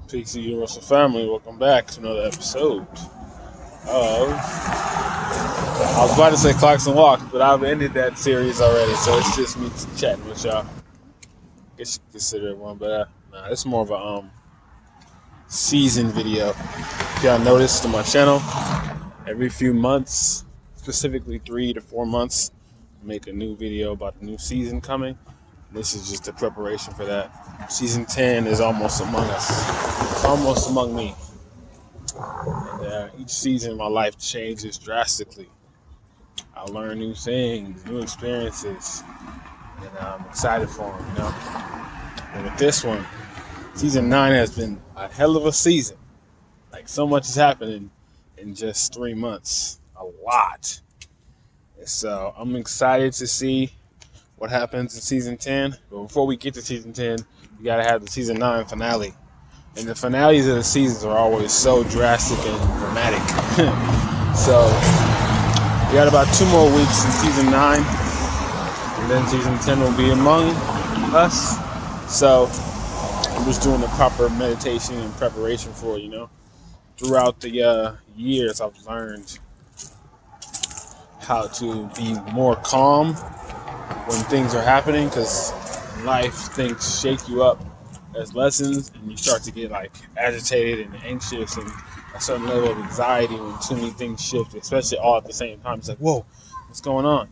Peace to Universal Family. Welcome back to another episode of. I was about to say Clocks and Walks, but I've ended that series already, so it's just me chatting with y'all. Guess you could consider it one, but nah, it's more of a season video. If y'all noticed on my channel, every few months, specifically 3 to 4 months, I make a new video about the new season coming. This is just a preparation for that. Season 10 is almost among us. It's almost among me. And each season in my life changes drastically. I learn new things, new experiences, and I'm excited for them, you know. And with this one, season 9 has been a hell of a season. Like, so much has happened in just 3 months. A lot. And so I'm excited to see what happens in season 10. But before we get to season 10, we gotta have the season 9 finale. And the finales of the seasons are always so drastic and dramatic. So we got about 2 more weeks in season 9, and then season 10 will be among us. So I'm just doing the proper meditation and preparation for it, you know. Throughout the years, I've learned how to be more calm when things are happening, because life things shake you up as lessons, and you start to get like agitated and anxious and a certain level of anxiety when too many things shift, especially all at the same time. It's like, whoa, what's going on?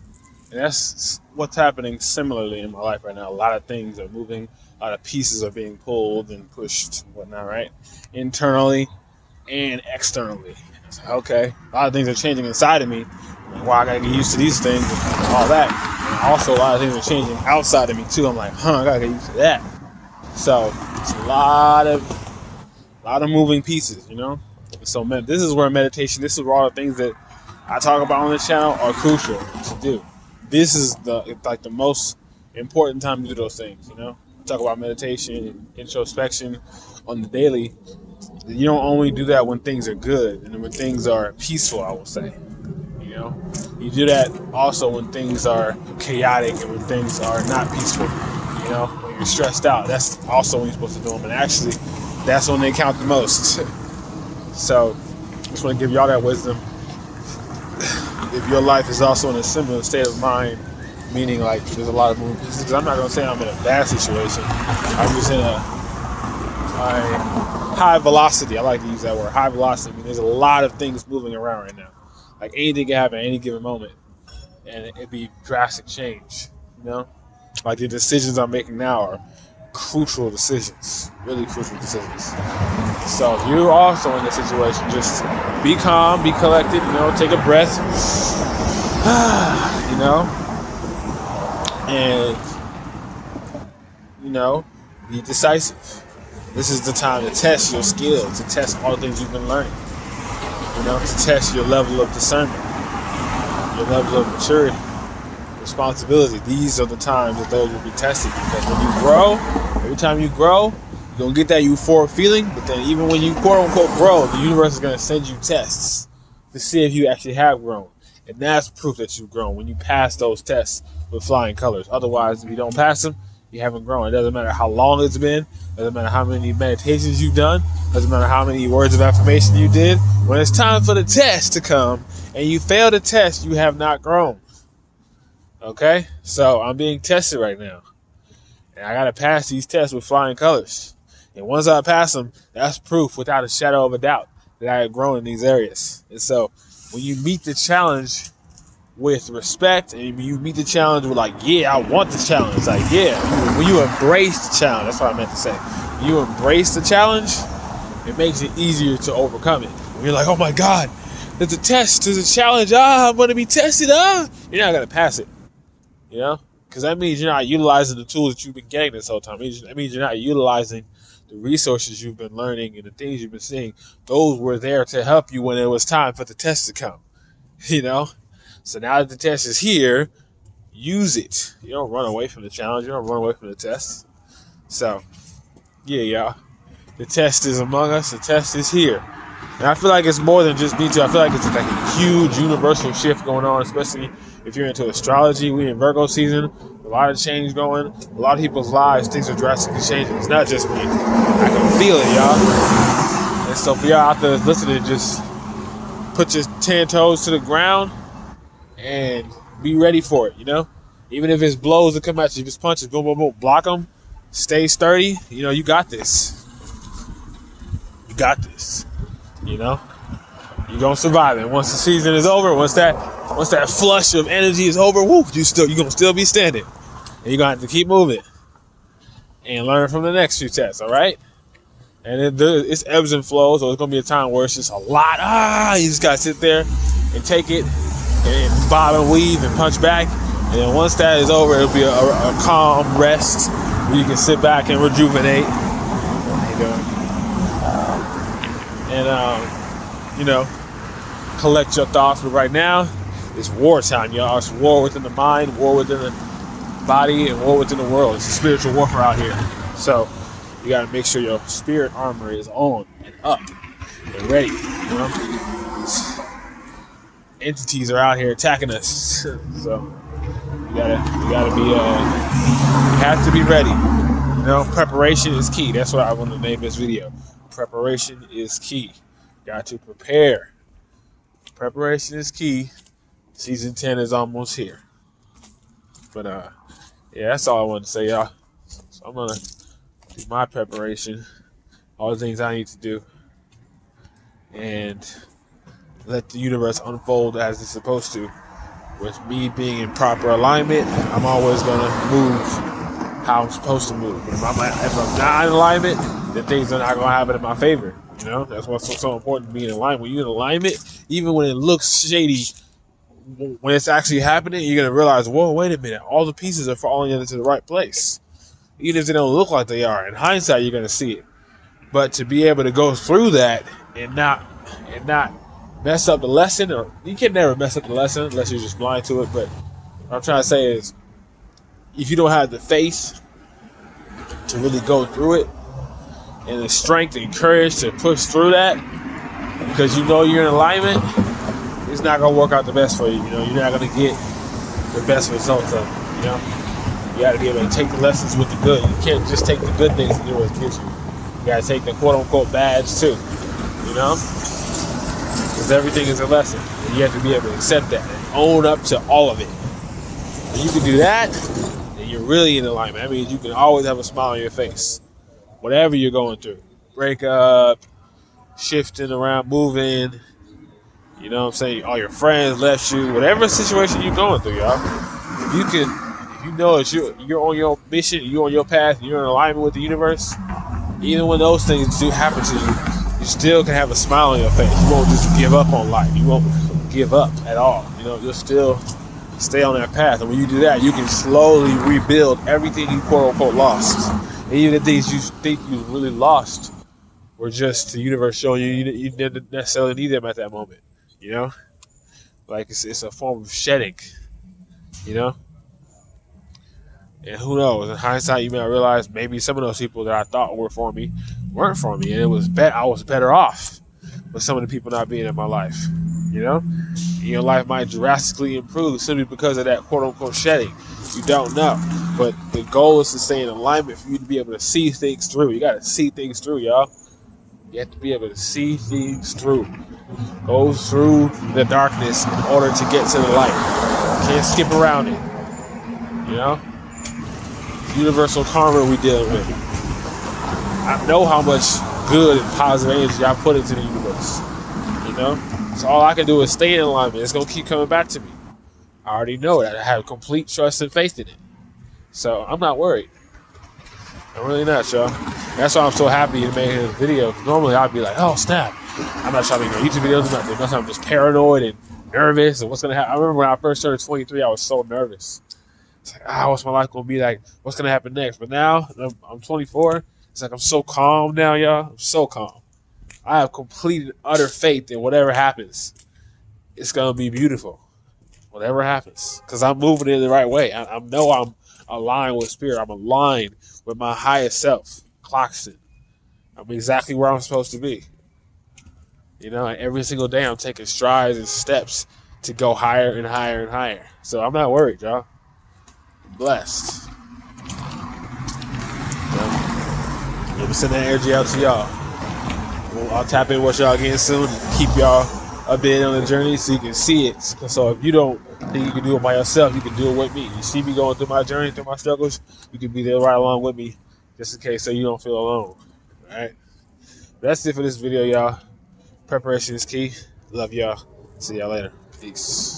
And that's what's happening similarly in my life right now. A lot of things are moving, a lot of pieces are being pulled and pushed and whatnot, right? Internally and externally. It's like, okay, a lot of things are changing inside of me. Well, I gotta get used to these things and all that. And also a lot of things are changing outside of me too. I'm like, I gotta get used to that. So it's a lot of moving pieces, you know. So this is where meditation, this is where all the things that I talk about on this channel are crucial to do. This is the most important time to do those things, you know. Talk about meditation and introspection on the daily. You don't only do that when things are good and when things are peaceful, I will say. You know, you do that also when things are chaotic and when things are not peaceful. You know, when you're stressed out, that's also when you're supposed to do them. And actually, that's when they count the most. So, I just want to give y'all that wisdom. If your life is also in a similar state of mind, meaning like there's a lot of moving pieces, because I'm not going to say I'm in a bad situation. I'm just in a high velocity. I like to use that word, high velocity. I mean, there's a lot of things moving around right now. Like anything can happen at any given moment, and it'd be drastic change, you know? Like the decisions I'm making now are crucial decisions, really crucial decisions. So if you're also in this situation, just be calm, be collected, you know, take a breath, you know, and, you know, be decisive. This is the time to test your skills, to test all the things you've been learning. You know, to test your level of discernment, your level of maturity, responsibility. These are the times that those will be tested, because when you grow, every time you grow, you're going to get that euphoric feeling, but then even when you quote-unquote grow, the universe is going to send you tests to see if you actually have grown. And that's proof that you've grown, when you pass those tests with flying colors. Otherwise, if you don't pass them, you haven't grown. It doesn't matter how long it's been. Doesn't matter how many meditations you've done. Doesn't matter how many words of affirmation you did. When it's time for the test to come and you fail the test, you have not grown. Okay? So I'm being tested right now. And I got to pass these tests with flying colors. And once I pass them, that's proof without a shadow of a doubt that I have grown in these areas. And so when you meet the challenge with respect, and you meet the challenge with like, yeah, I want the challenge. Like, yeah, when you embrace the challenge, that's what I meant to say. When you embrace the challenge, it makes it easier to overcome it. When you're like, oh my God, there's a test, there's a challenge, I'm going to be tested, you're not going to pass it, you know? Because that means you're not utilizing the tools that you've been getting this whole time. That means you're not utilizing the resources you've been learning and the things you've been seeing. Those were there to help you when it was time for the test to come, you know? So now that the test is here, use it. You don't run away from the challenge. You don't run away from the test. So, yeah, y'all. The test is among us. The test is here. And I feel like it's more than just me too. I feel like it's like a huge universal shift going on, especially if you're into astrology. We in Virgo season. A lot of change going. A lot of people's lives, things are drastically changing. It's not just me. I can feel it, y'all. And so for y'all out there listening, just put your 10 toes to the ground and be ready for it, you know? Even if it's blows that come at you, if it's punches, boom, boom, boom, block them. Stay sturdy. You know, you got this. You got this. You know? You're going to survive it. Once the season is over, once that flush of energy is over, you're going to still be standing. And you're going to have to keep moving and learn from the next few tests, all right? And it's ebbs and flows, so it's going to be a time where it's just a lot. You just got to sit there and take it and bob and weave and punch back. And then once that is over, it'll be a calm rest where you can sit back and rejuvenate. And, you know, collect your thoughts. But right now, it's wartime, y'all. It's war within the mind, war within the body, and war within the world. It's a spiritual warfare out here. So you got to make sure your spirit armor is on and up and ready. You know? Entities are out here attacking us. So you gotta be, you have to be ready. You know, preparation is key. That's what I want to name this video. Preparation is key. Got to prepare. Preparation is key. Season 10 is almost here. But yeah, that's all I wanted to say, y'all. So I'm gonna do my preparation, all the things I need to do, and let the universe unfold as it's supposed to. With me being in proper alignment, I'm always gonna move how I'm supposed to move. If I'm not in alignment, then things are not gonna happen in my favor. You know, that's what's so important to be in alignment. When you're in alignment, even when it looks shady, when it's actually happening, you're gonna realize, whoa, wait a minute, all the pieces are falling into the right place. Even if they don't look like they are. In hindsight, you're gonna see it. But to be able to go through that and not mess up the lesson, or you can never mess up the lesson unless you're just blind to it. But what I'm trying to say is, if you don't have the faith to really go through it, and the strength and courage to push through that, because you know you're in alignment, it's not gonna work out the best for you. You know, you're not gonna get the best results of it. You know, you got to be able to take the lessons with the good. You can't just take the good things the universe gives you. You got to take the quote unquote bads too. You know. Because everything is a lesson. And you have to be able to accept that and own up to all of it. When you can do that, then you're really in alignment. That means you can always have a smile on your face. Whatever you're going through. Breakup, shifting around, moving. You know what I'm saying? All your friends left you. Whatever situation you're going through, y'all. If you know that you're on your mission, you're on your path, you're in alignment with the universe, even when those things do happen to you, you still can have a smile on your face. You won't just give up on life. You won't give up at all. You know, you'll still stay on that path. And when you do that, you can slowly rebuild everything you quote unquote lost. And even the things you think you really lost were just the universe showing you didn't necessarily need them at that moment. You know? Like it's a form of shedding. You know? And who knows? In hindsight, you may not realize maybe some of those people that I thought were for me weren't for me, and I was better off with some of the people not being in my life. You know, your life might drastically improve simply because of that quote unquote shedding. You don't know, but the goal is to stay in alignment for you to be able to see things through. You got to see things through, y'all. You have to be able to see things through. Go through the darkness in order to get to the light. You can't skip around it. You know. Universal karma we dealing with. I know how much good and positive energy I put into the universe. You know? So all I can do is stay in alignment. It's going to keep coming back to me. I already know it. I have complete trust and faith in it. So I'm not worried. I'm really not, y'all. That's why I'm so happy to make this video. Normally I'd be like, oh, snap. I'm not trying to make no YouTube videos. I'm just paranoid and nervous. And what's going to happen? I remember when I first turned 23, I was so nervous. It's like, what's my life going to be like? What's going to happen next? But now, I'm 24. It's like I'm so calm now, y'all. I'm so calm. I have complete and utter faith in whatever happens. It's going to be beautiful. Whatever happens. Because I'm moving in the right way. I know I'm aligned with spirit. I'm aligned with my highest self, Cloxton. I'm exactly where I'm supposed to be. You know, and every single day I'm taking strides and steps to go higher and higher and higher. So I'm not worried, y'all. blessed. Let me send that energy out to y'all. Well, I'll tap in with y'all again soon and keep y'all updated on the journey so you can see it. So if you don't think you can do it by yourself, you can do it with me. You see me going through my journey, through my struggles, you can be there right along with me just in case so you don't feel alone. All right? That's it for this video, y'all. Preparation is key. Love y'all. See y'all later. Peace.